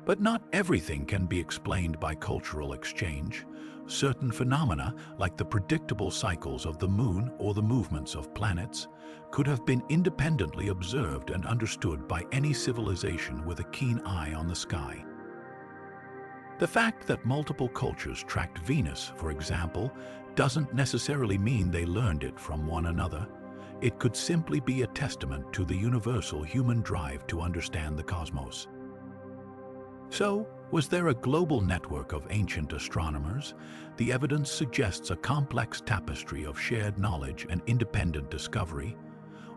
But not everything can be explained by cultural exchange. Certain phenomena, like the predictable cycles of the moon or the movements of planets, could have been independently observed and understood by any civilization with a keen eye on the sky. The fact that multiple cultures tracked Venus, for example, doesn't necessarily mean they learned it from one another. It could simply be a testament to the universal human drive to understand the cosmos. So, was there a global network of ancient astronomers? The evidence suggests a complex tapestry of shared knowledge and independent discovery.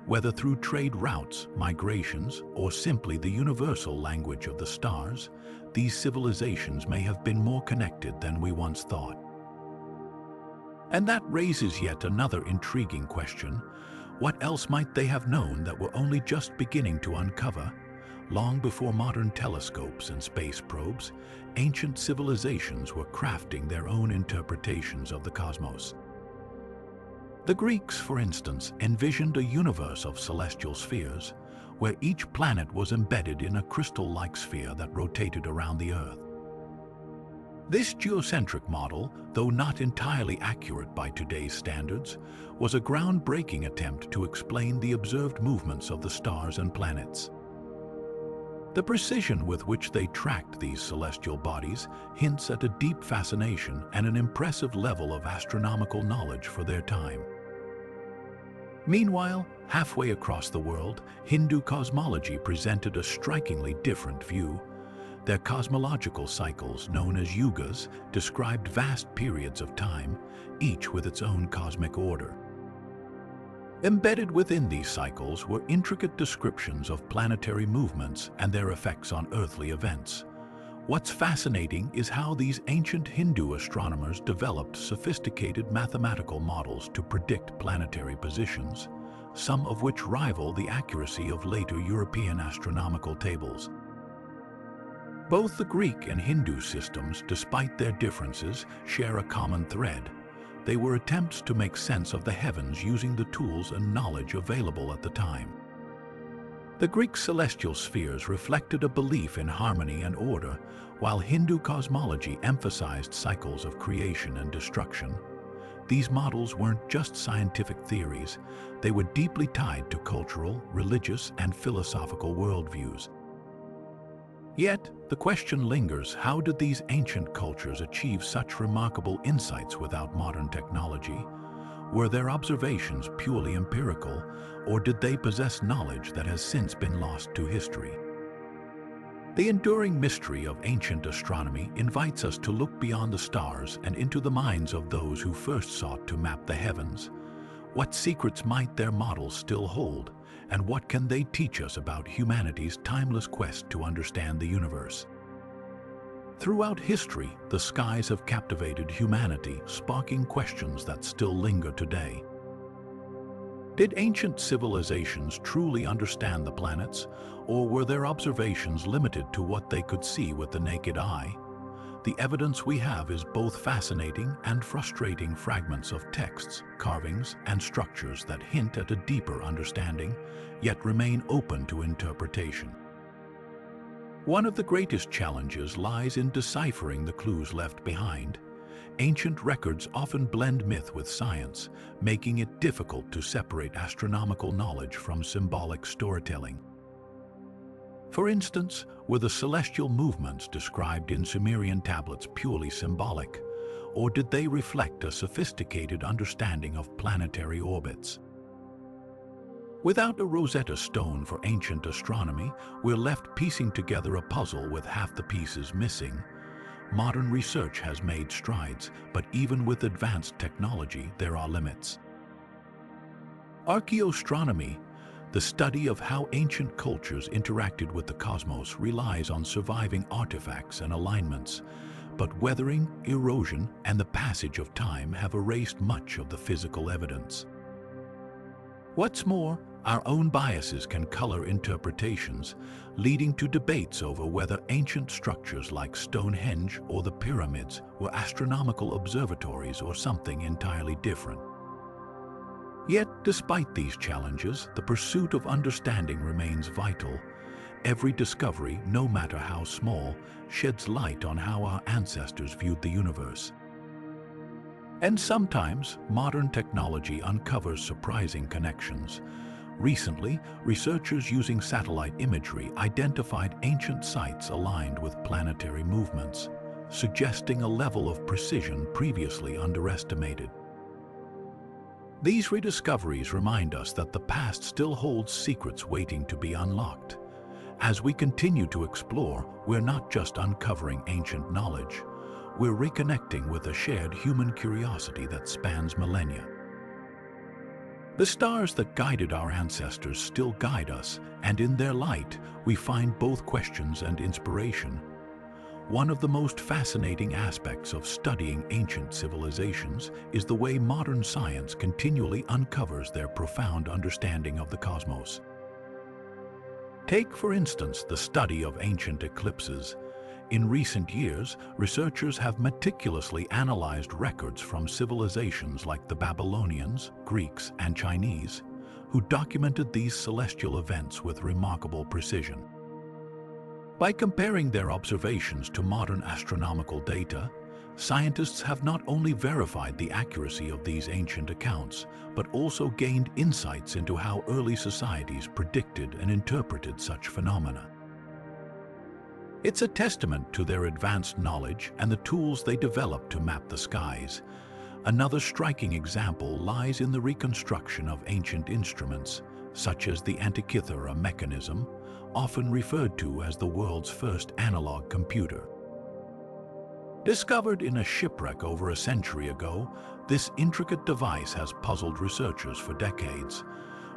Whether through trade routes, migrations, or simply the universal language of the stars, these civilizations may have been more connected than we once thought. And that raises yet another intriguing question. What else might they have known that we're only just beginning to uncover? Long before modern telescopes and space probes, ancient civilizations were crafting their own interpretations of the cosmos. The Greeks, for instance, envisioned a universe of celestial spheres, where each planet was embedded in a crystal-like sphere that rotated around the Earth. This geocentric model, though not entirely accurate by today's standards, was a groundbreaking attempt to explain the observed movements of the stars and planets. The precision with which they tracked these celestial bodies hints at a deep fascination and an impressive level of astronomical knowledge for their time. Meanwhile, halfway across the world, Hindu cosmology presented a strikingly different view. Their cosmological cycles, known as yugas, described vast periods of time, each with its own cosmic order. Embedded within these cycles were intricate descriptions of planetary movements and their effects on earthly events. What's fascinating is how these ancient Hindu astronomers developed sophisticated mathematical models to predict planetary positions, some of which rival the accuracy of later European astronomical tables. Both the Greek and Hindu systems, despite their differences, share a common thread. They were attempts to make sense of the heavens using the tools and knowledge available at the time. The Greek celestial spheres reflected a belief in harmony and order, while Hindu cosmology emphasized cycles of creation and destruction. These models weren't just scientific theories, they were deeply tied to cultural, religious, and philosophical worldviews. Yet, the question lingers, how did these ancient cultures achieve such remarkable insights without modern technology? Were their observations purely empirical, or did they possess knowledge that has since been lost to history? The enduring mystery of ancient astronomy invites us to look beyond the stars and into the minds of those who first sought to map the heavens. What secrets might their models still hold, and what can they teach us about humanity's timeless quest to understand the universe? Throughout history, the skies have captivated humanity, sparking questions that still linger today. Did ancient civilizations truly understand the planets, or were their observations limited to what they could see with the naked eye? The evidence we have is both fascinating and frustrating fragments of texts, carvings, and structures that hint at a deeper understanding, yet remain open to interpretation. One of the greatest challenges lies in deciphering the clues left behind. Ancient records often blend myth with science, making it difficult to separate astronomical knowledge from symbolic storytelling. For instance, were the celestial movements described in Sumerian tablets purely symbolic, or did they reflect a sophisticated understanding of planetary orbits? Without a Rosetta Stone for ancient astronomy, we're left piecing together a puzzle with half the pieces missing. Modern research has made strides, but even with advanced technology, there are limits. Archaeoastronomy, the study of how ancient cultures interacted with the cosmos, relies on surviving artifacts and alignments, but weathering, erosion, and the passage of time have erased much of the physical evidence. What's more, our own biases can color interpretations, leading to debates over whether ancient structures like Stonehenge or the pyramids were astronomical observatories or something entirely different. Yet, despite these challenges, the pursuit of understanding remains vital. Every discovery, no matter how small, sheds light on how our ancestors viewed the universe. And sometimes, modern technology uncovers surprising connections. Recently, researchers using satellite imagery identified ancient sites aligned with planetary movements, suggesting a level of precision previously underestimated. These rediscoveries remind us that the past still holds secrets waiting to be unlocked. As we continue to explore, we're not just uncovering ancient knowledge, we're reconnecting with a shared human curiosity that spans millennia. The stars that guided our ancestors still guide us, and in their light, we find both questions and inspiration. One of the most fascinating aspects of studying ancient civilizations is the way modern science continually uncovers their profound understanding of the cosmos. Take, for instance, the study of ancient eclipses. In recent years, researchers have meticulously analyzed records from civilizations like the Babylonians, Greeks, and Chinese, who documented these celestial events with remarkable precision. By comparing their observations to modern astronomical data, scientists have not only verified the accuracy of these ancient accounts, but also gained insights into how early societies predicted and interpreted such phenomena. It's a testament to their advanced knowledge and the tools they developed to map the skies. Another striking example lies in the reconstruction of ancient instruments, such as the Antikythera mechanism, often referred to as the world's first analog computer. Discovered in a shipwreck over a century ago, this intricate device has puzzled researchers for decades.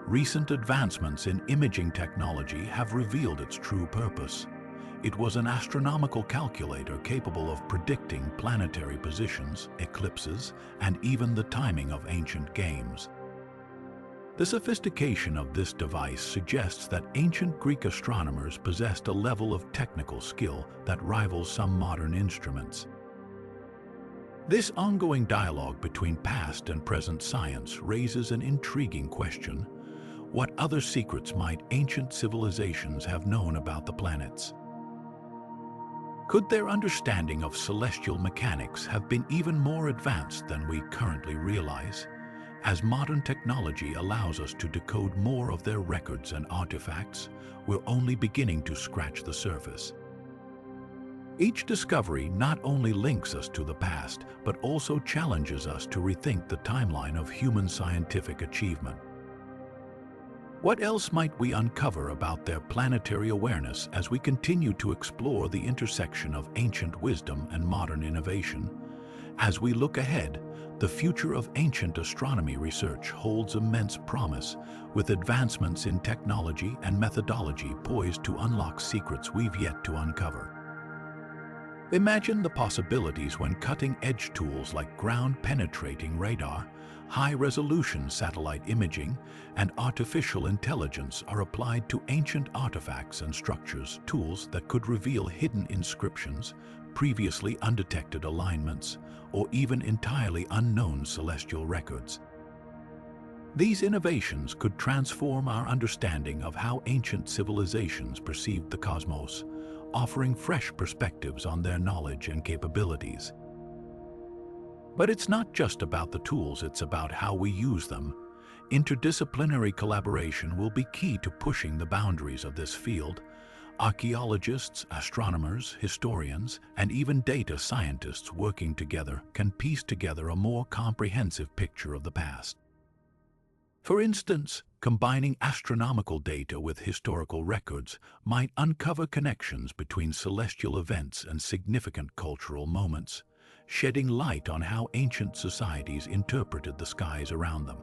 Recent advancements in imaging technology have revealed its true purpose. It was an astronomical calculator capable of predicting planetary positions, eclipses, and even the timing of ancient games. The sophistication of this device suggests that ancient Greek astronomers possessed a level of technical skill that rivals some modern instruments. This ongoing dialogue between past and present science raises an intriguing question. What other secrets might ancient civilizations have known about the planets? Could their understanding of celestial mechanics have been even more advanced than we currently realize? As modern technology allows us to decode more of their records and artifacts, we're only beginning to scratch the surface. Each discovery not only links us to the past, but also challenges us to rethink the timeline of human scientific achievement. What else might we uncover about their planetary awareness as we continue to explore the intersection of ancient wisdom and modern innovation? As we look ahead, the future of ancient astronomy research holds immense promise, with advancements in technology and methodology poised to unlock secrets we've yet to uncover. Imagine the possibilities when cutting-edge tools like ground-penetrating radar, high-resolution satellite imaging, and artificial intelligence are applied to ancient artifacts and structures, tools that could reveal hidden inscriptions, previously undetected alignments, or even entirely unknown celestial records. These innovations could transform our understanding of how ancient civilizations perceived the cosmos, offering fresh perspectives on their knowledge and capabilities. But it's not just about the tools, it's about how we use them. Interdisciplinary collaboration will be key to pushing the boundaries of this field. Archaeologists, astronomers, historians, and even data scientists working together can piece together a more comprehensive picture of the past. For instance, combining astronomical data with historical records might uncover connections between celestial events and significant cultural moments, shedding light on how ancient societies interpreted the skies around them.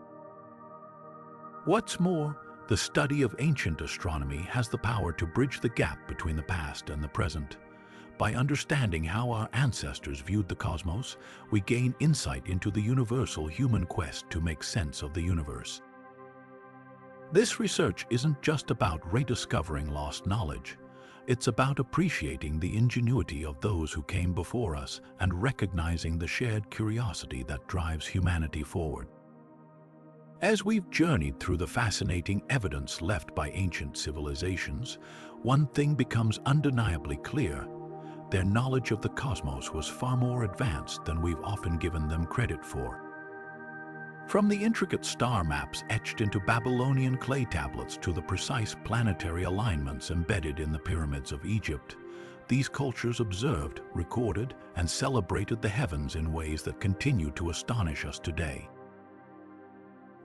What's more, the study of ancient astronomy has the power to bridge the gap between the past and the present. By understanding how our ancestors viewed the cosmos, we gain insight into the universal human quest to make sense of the universe. This research isn't just about rediscovering lost knowledge. It's about appreciating the ingenuity of those who came before us and recognizing the shared curiosity that drives humanity forward. As we've journeyed through the fascinating evidence left by ancient civilizations, one thing becomes undeniably clear: their knowledge of the cosmos was far more advanced than we've often given them credit for. From the intricate star maps etched into Babylonian clay tablets to the precise planetary alignments embedded in the pyramids of Egypt, these cultures observed, recorded, and celebrated the heavens in ways that continue to astonish us today.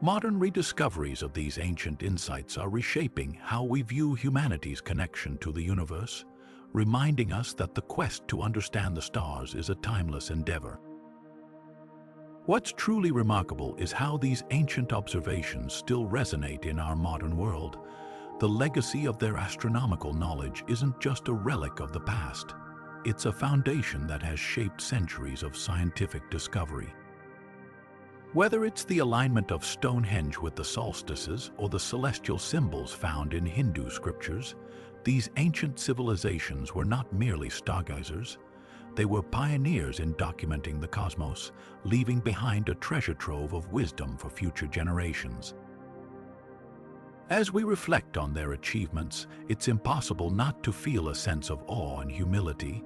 Modern rediscoveries of these ancient insights are reshaping how we view humanity's connection to the universe, reminding us that the quest to understand the stars is a timeless endeavor. What's truly remarkable is how these ancient observations still resonate in our modern world. The legacy of their astronomical knowledge isn't just a relic of the past. It's a foundation that has shaped centuries of scientific discovery. Whether it's the alignment of Stonehenge with the solstices or the celestial symbols found in Hindu scriptures, these ancient civilizations were not merely stargazers. They were pioneers in documenting the cosmos, leaving behind a treasure trove of wisdom for future generations. As we reflect on their achievements, it's impossible not to feel a sense of awe and humility.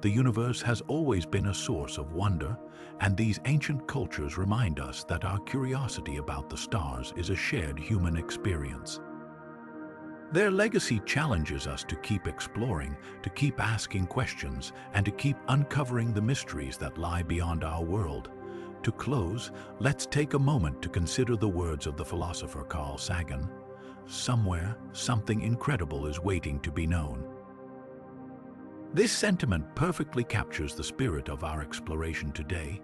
The universe has always been a source of wonder, and these ancient cultures remind us that our curiosity about the stars is a shared human experience. Their legacy challenges us to keep exploring, to keep asking questions, and to keep uncovering the mysteries that lie beyond our world. To close, let's take a moment to consider the words of the philosopher Carl Sagan. Somewhere, something incredible is waiting to be known. This sentiment perfectly captures the spirit of our exploration today.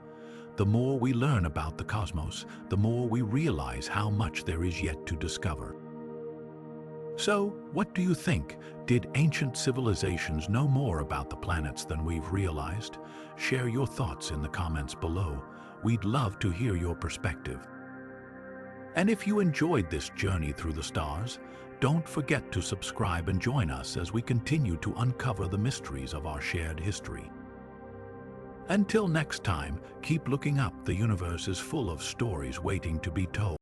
The more we learn about the cosmos, the more we realize how much there is yet to discover. So, what do you think? Did ancient civilizations know more about the planets than we've realized? Share your thoughts in the comments below. We'd love to hear your perspective. And if you enjoyed this journey through the stars, don't forget to subscribe and join us as we continue to uncover the mysteries of our shared history. Until next time, keep looking up. The universe is full of stories waiting to be told.